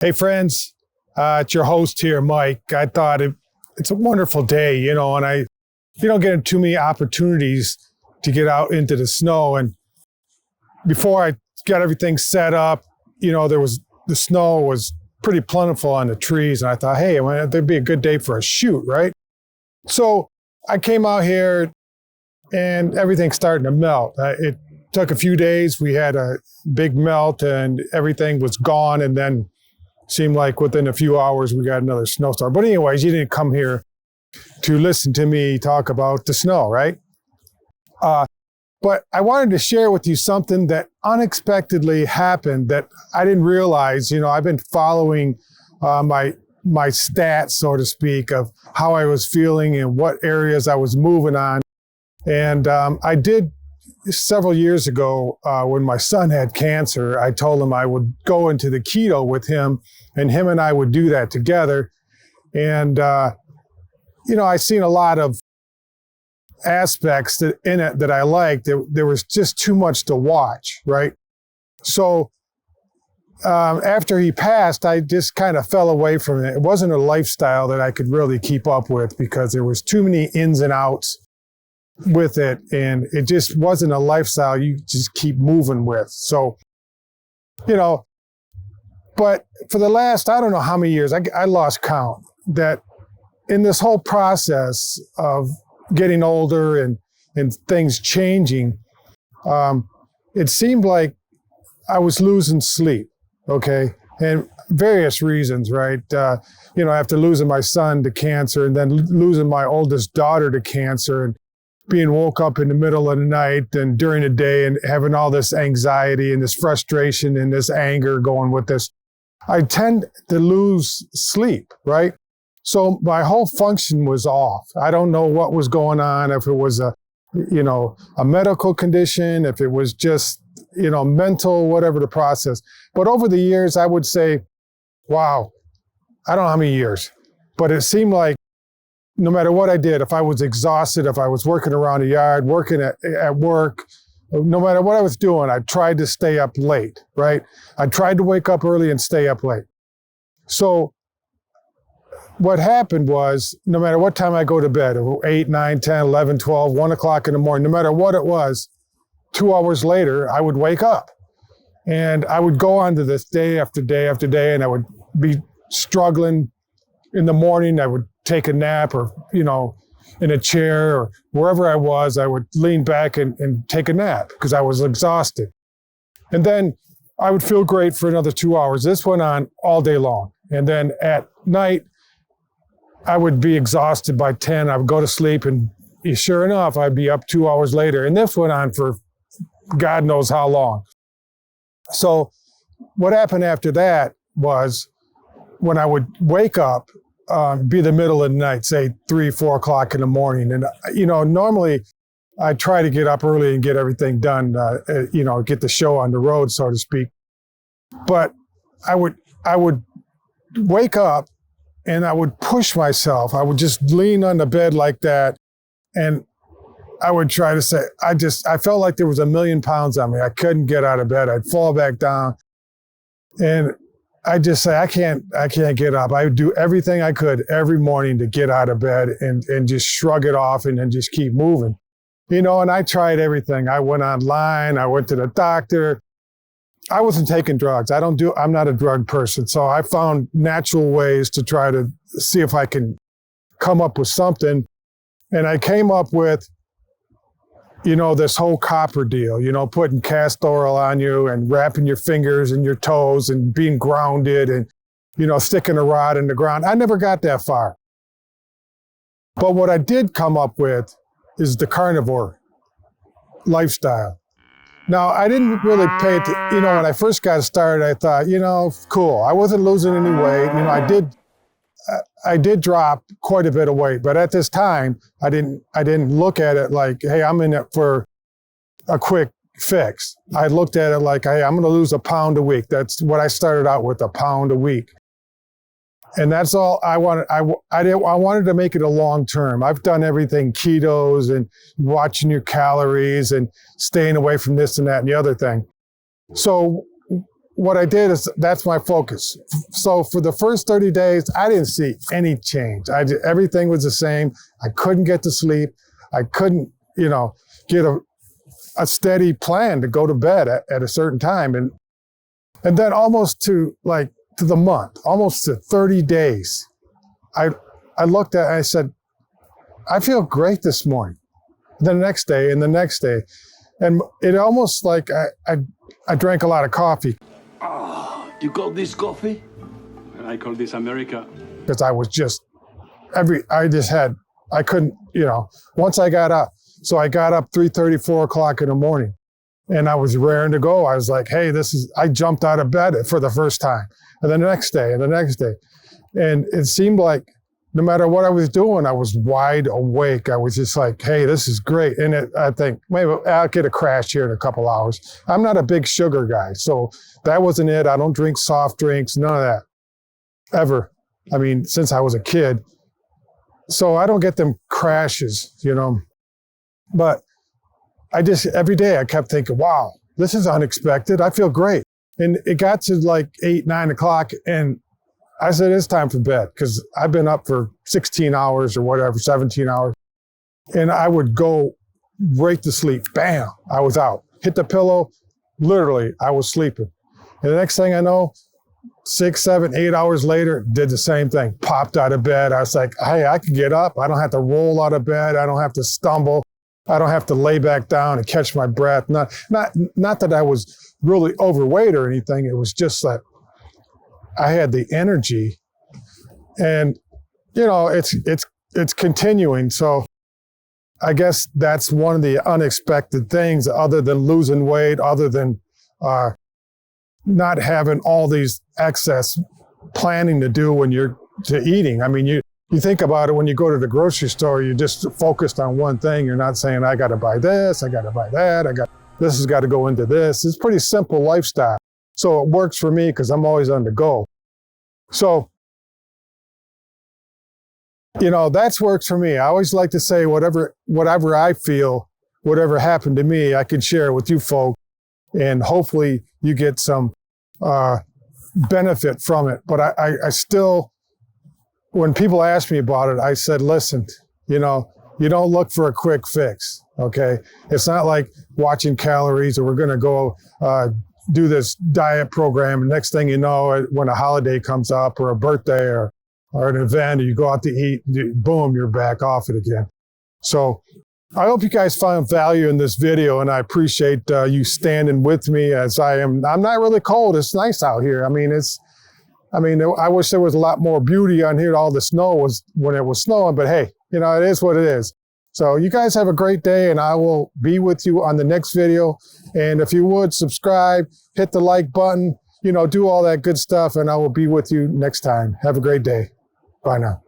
Hey friends, it's your host here, Mike. I thought it's a wonderful day, and you don't get too many opportunities to get out into the snow. And before I got everything set up, the snow was pretty plentiful on the trees. And I thought, hey, there'd be a good day for a shoot, right? So I came out here and everything's starting to melt. It took a few days. We had a big melt and everything was gone. And then seemed like within a few hours, we got another snowstorm. But anyways, you didn't come here to listen to me talk about the snow, right? But I wanted to share with you something that unexpectedly happened that I didn't realize. I've been following my stats, so to speak, of how I was feeling and what areas I was moving on. And I did several years ago when my son had cancer. I told him I would go into the keto with him, and him and I would do that together. And, I've seen a lot of aspects in it that I liked. There was just too much to watch, right? So after he passed, I just kind of fell away from it. It wasn't a lifestyle that I could really keep up with because there was too many ins and outs with it, and it just wasn't a lifestyle you just keep moving with. So, but for the last, I don't know how many years, I lost count, that in this whole process of getting older and things changing, it seemed like I was losing sleep, okay? And various reasons, right? After losing my son to cancer and then losing my oldest daughter to cancer and being woke up in the middle of the night and during the day and having all this anxiety and this frustration and this anger going with this, I tend to lose sleep, right? So my whole function was off. I don't know what was going on, if it was a medical condition, if it was just, mental, whatever the process. But over the years, I would say, wow, I don't know how many years, but it seemed like no matter what I did, if I was exhausted, if I was working around the yard, working at work, no matter what I was doing, I tried to stay up late, right? I tried to wake up early and stay up late. So what happened was, no matter what time I go to bed, 8, 9, 10, 11, 12, 1 o'clock in the morning, no matter what it was, 2 hours later, I would wake up. And I would go on to this day after day after day, and I would be struggling. In the morning, I would take a nap or, in a chair or wherever I was, I would lean back and take a nap because I was exhausted. And then I would feel great for another 2 hours. This went on all day long. And then at night, I would be exhausted by 10. I would go to sleep, and sure enough, I'd be up 2 hours later. And this went on for God knows how long. So what happened after that was when I would wake up, be the middle of the night, say 3, 4 o'clock in the morning. And, normally I try to get up early and get everything done, get the show on the road, so to speak. But I would wake up and I would push myself. I would just lean on the bed like that. And I would try to say, I felt like there was 1,000,000 pounds on me. I couldn't get out of bed. I'd fall back down. And I just say, I can't get up. I would do everything I could every morning to get out of bed and just shrug it off and then just keep moving. And I tried everything. I went online. I went to the doctor. I wasn't taking drugs. I'm not a drug person. So I found natural ways to try to see if I can come up with something. And I came up with, this whole copper deal, putting castor oil on you and wrapping your fingers and your toes and being grounded and, sticking a rod in the ground. I never got that far. But what I did come up with is the carnivore lifestyle. Now, I didn't really pay it to, when I first got started, I thought, cool. I wasn't losing any weight. I did drop quite a bit of weight, but at this time, I didn't look at it like, hey, I'm in it for a quick fix. I looked at it like, hey, I'm going to lose 1 pound a week. That's what I started out with, 1 pound a week. And that's all I wanted. I wanted to make it a long term. I've done everything ketos and watching your calories and staying away from this and that and the other thing. So what I did is that's my focus. So for the first 30 days, I didn't see any change. Everything was the same. I couldn't get to sleep. I couldn't, get a steady plan to go to bed at a certain time. And then almost to the month, almost to 30 days, I looked at it and I said, I feel great this morning. The next day and the next day. And it almost like I drank a lot of coffee. Oh, you call this coffee? And I call this America. Because I was just, I couldn't, once I got up. So I got up 3:30, 4 o'clock in the morning and I was raring to go. I was like, hey, I jumped out of bed for the first time. And the next day and the next day. And it seemed like no matter what I was doing, I was wide awake. I was just like, hey, this is great. And I think maybe I'll get a crash here in a couple hours. I'm not a big sugar guy. So that wasn't it. I don't drink soft drinks, none of that, ever. I mean, since I was a kid. So I don't get them crashes, But every day I kept thinking, wow, this is unexpected. I feel great. And it got to like 8, 9 o'clock and I said, it's time for bed because I've been up for 16 hours or whatever, 17 hours. And I would go right to sleep. Bam, I was out. Hit the pillow. Literally, I was sleeping. And the next thing I know, 6, 7, 8 hours later, did the same thing. Popped out of bed. I was like, hey, I can get up. I don't have to roll out of bed. I don't have to stumble. I don't have to lay back down and catch my breath. Not that I was really overweight or anything. It was just that I had the energy, and it's continuing. So I guess that's one of the unexpected things, other than losing weight, other than not having all these excess planning to do when you're eating. I mean, you think about it when you go to the grocery store, you're just focused on one thing. You're not saying, I got to buy this, I got to buy that, this has got to go into this. It's a pretty simple lifestyle. So it works for me because I'm always on the go. So, that's works for me. I always like to say whatever I feel, whatever happened to me, I can share with you folks. And hopefully you get some benefit from it. But I still, when people ask me about it, I said, listen, you don't look for a quick fix, okay? It's not like watching calories or we're going to go do this diet program. And next thing you know, when a holiday comes up or a birthday or an event, or you go out to eat, boom, you're back off it again. So I hope you guys found value in this video, and I appreciate you standing with me as I'm not really cold. It's nice out here. I I wish there was a lot more beauty on here. All the snow was when it was snowing, but hey, it is what it is. So you guys have a great day, and I will be with you on the next video. And if you would subscribe, hit the like button, do all that good stuff, and I will be with you next time. Have a great day. Bye now.